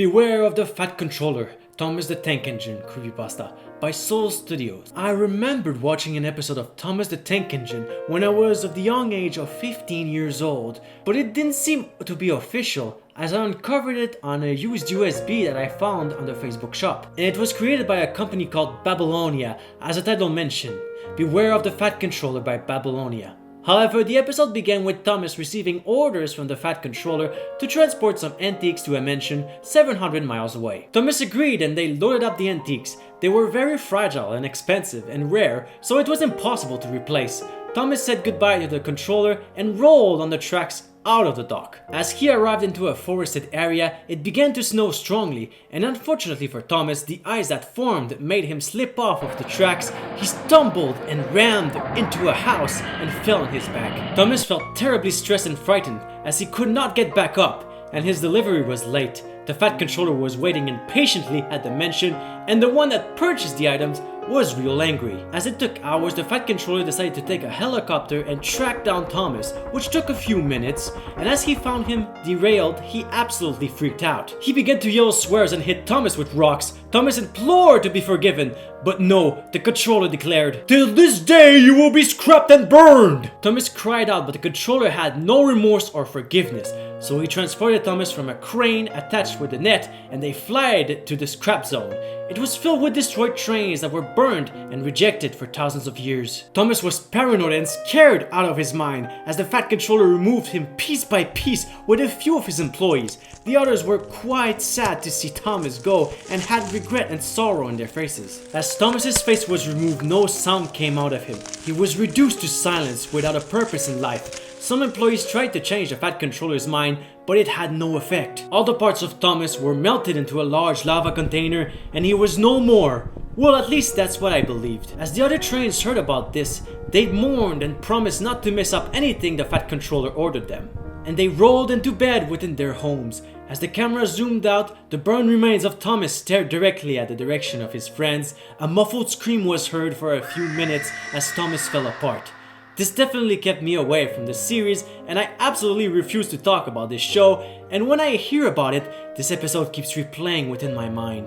Beware of the Fat Controller, Thomas the Tank Engine Creepypasta by Soul Studios. I remembered watching an episode of Thomas the Tank Engine when I was of the young age of 15 years old, but it didn't seem to be official as I uncovered it on a used USB that I found on the Facebook shop. And it was created by a company called Babylonia, as the title mentioned. Beware of the Fat Controller by Babylonia. However, the episode began with Thomas receiving orders from the Fat Controller to transport some antiques to a mansion 700 miles away. Thomas agreed and they loaded up the antiques. They were very fragile and expensive and rare, so it was impossible to replace. Thomas said goodbye to the controller and rolled on the tracks out of the dock. As he arrived into a forested area, it began to snow strongly, and unfortunately for Thomas, the ice that formed made him slip off of the tracks. He stumbled and rammed into a house and fell on his back. Thomas felt terribly stressed and frightened as he could not get back up, and his delivery was late. The Fat Controller was waiting impatiently at the mansion, and the one that purchased the items was real angry. As it took hours, the Fat Controller decided to take a helicopter and track down Thomas, which took a few minutes, and as he found him derailed, he absolutely freaked out. He began to yell swears and hit Thomas with rocks. Thomas implored to be forgiven, but no, the controller declared, "Till this day you will be scrapped and burned!" Thomas cried out, but the controller had no remorse or forgiveness, so he transported Thomas from a crane attached with a net, and they fled to the scrap zone. It was filled with destroyed trains that were burned and rejected for thousands of years. Thomas was paranoid and scared out of his mind as the Fat Controller removed him piece by piece with a few of his employees. The others were quite sad to see Thomas go and had regret and sorrow in their faces. As Thomas's face was removed, no sound came out of him. He was reduced to silence without a purpose in life. Some employees tried to change the Fat Controller's mind, but it had no effect. All the parts of Thomas were melted into a large lava container and he was no more. Well, at least that's what I believed. As the other trains heard about this, they mourned and promised not to mess up anything the Fat Controller ordered them. And they rolled into bed within their homes. As the camera zoomed out, the burned remains of Thomas stared directly at the direction of his friends. A muffled scream was heard for a few minutes as Thomas fell apart. This definitely kept me away from the series, and I absolutely refuse to talk about this show, and when I hear about it, this episode keeps replaying within my mind.